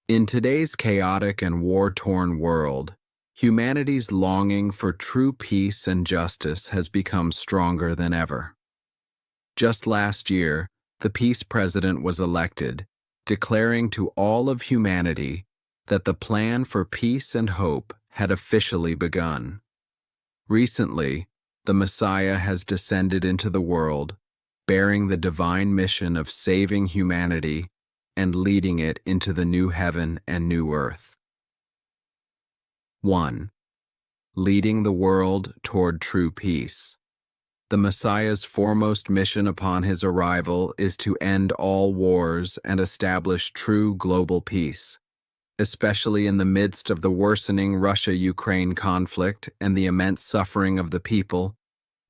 In today's chaotic and war-torn world, humanity's longing for true peace and justice has become stronger than ever. Just last year, the peace president was elected, declaring to all of humanity that the plan for peace and hope had officially begun. Recently, the Messiah has descended into the world, bearing the divine mission of saving humanity and leading it into the new heaven and new earth. 1. Leading the world toward true peace. The Messiah's foremost mission upon his arrival is to end all wars and establish true global peace, especially in the midst of the worsening Russia-Ukraine conflict and the immense suffering of the people.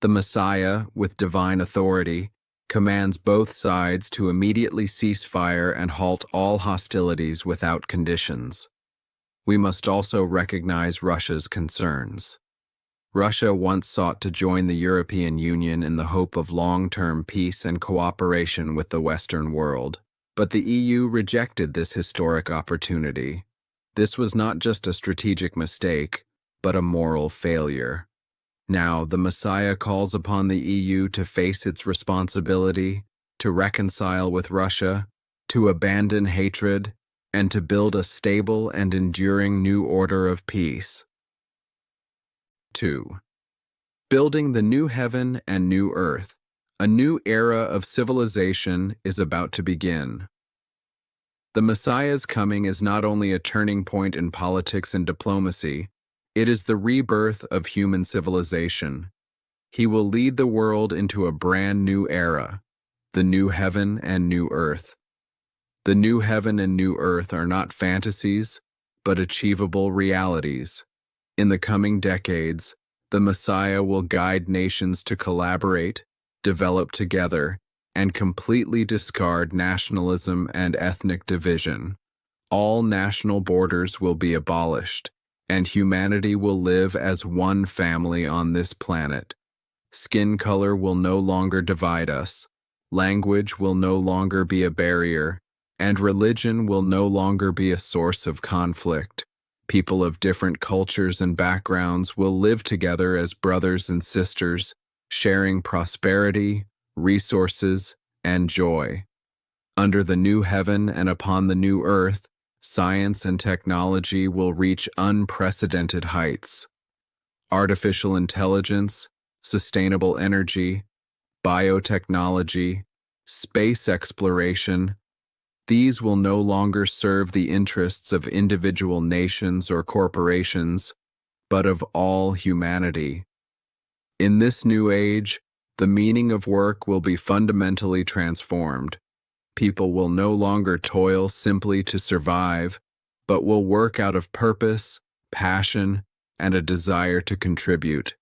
The Messiah, with divine authority, commands both sides to immediately cease fire and halt all hostilities without conditions. We must also recognize Russia's concerns. Russia once sought to join the European Union in the hope of long-term peace and cooperation with the Western world, but the EU rejected this historic opportunity. This was not just a strategic mistake, but a moral failure. Now, the Messiah calls upon the EU to face its responsibility, to reconcile with Russia, to abandon hatred, and to build a stable and enduring new order of peace. 2. Building the new heaven and new earth. A new era of civilization is about to begin. The Messiah's coming is not only a turning point in politics and diplomacy, it is the rebirth of human civilization. He will lead the world into a brand new era, the new heaven and new earth. The new heaven and new earth are not fantasies, but achievable realities. In the coming decades, the Messiah will guide nations to collaborate, develop together, and completely discard nationalism and ethnic division. All national borders will be abolished, and humanity will live as one family on this planet. Skin color will no longer divide us, language will no longer be a barrier, and religion will no longer be a source of conflict. People of different cultures and backgrounds will live together as brothers and sisters, sharing prosperity, resources, and joy. Under the new heaven and upon the new earth, science and technology will reach unprecedented heights. Artificial intelligence, sustainable energy, biotechnology, space exploration, these will no longer serve the interests of individual nations or corporations, but of all humanity. In this new age, the meaning of work will be fundamentally transformed. People will no longer toil simply to survive, but will work out of purpose, passion, and a desire to contribute.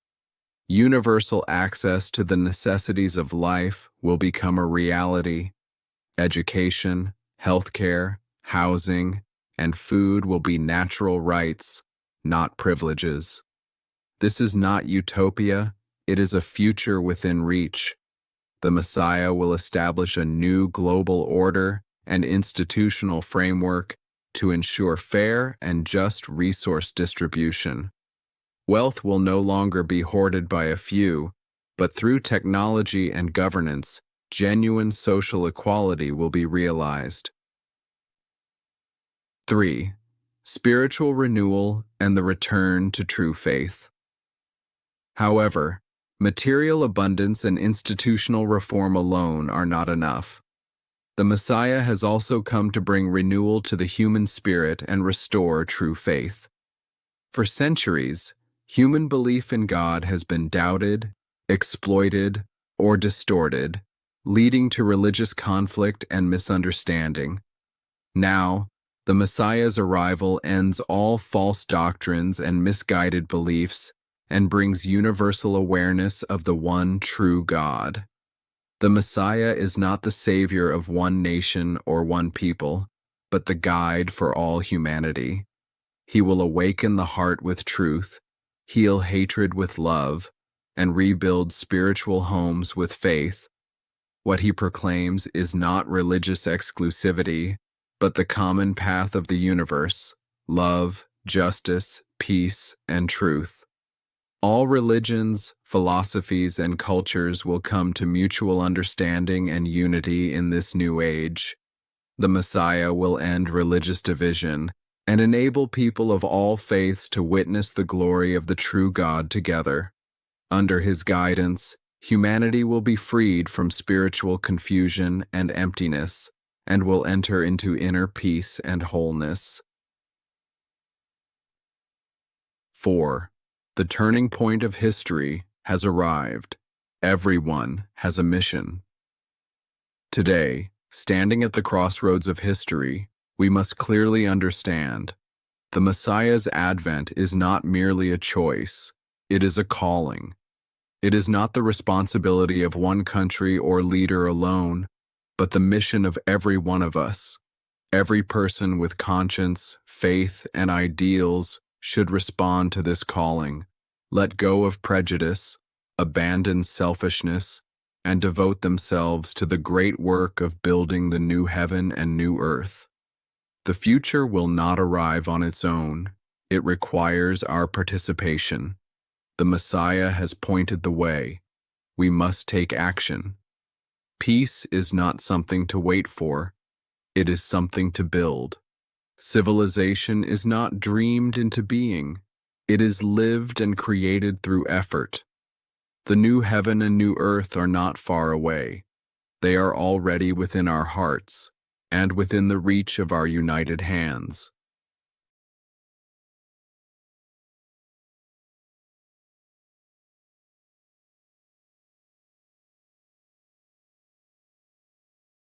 Universal access to the necessities of life will become a reality. Education, healthcare, housing, and food will be natural rights, not privileges. This is not utopia, it is a future within reach. The Messiah will establish a new global order and institutional framework to ensure fair and just resource distribution. Wealth will no longer be hoarded by a few, but through technology and governance, genuine social equality will be realized. 3. Spiritual renewal and the return to true faith. However, material abundance and institutional reform alone are not enough. The Messiah has also come to bring renewal to the human spirit and restore true faith. For centuries, human belief in God has been doubted, exploited, or distorted, leading to religious conflict and misunderstanding. Now, the Messiah's arrival ends all false doctrines and misguided beliefs and brings universal awareness of the one true God. The Messiah is not the savior of one nation or one people, but the guide for all humanity. He will awaken the heart with truth, heal hatred with love, and rebuild spiritual homes with faith. What he proclaims is not religious exclusivity, but the common path of the universe: love, justice, peace, and truth. All religions, philosophies, and cultures will come to mutual understanding and unity in this new age. The Messiah will end religious division and enable people of all faiths to witness the glory of the true God together. Under his guidance, humanity will be freed from spiritual confusion and emptiness, and will enter into inner peace and wholeness. 4. The turning point of history has arrived. Everyone has a mission. Today, standing at the crossroads of history, we must clearly understand the Messiah's advent is not merely a choice, it is a calling. It is not the responsibility of one country or leader alone, but the mission of every one of us. Every person with conscience, faith, and ideals should respond to this calling, let go of prejudice, abandon selfishness, and devote themselves to the great work of building the new heaven and new earth. The future will not arrive on its own. It requires our participation. The Messiah has pointed the way. We must take action. Peace is not something to wait for. It is something to build. Civilization is not dreamed into being. It is lived and created through effort. The new heaven and new earth are not far away. They are already within our hearts and within the reach of our united hands.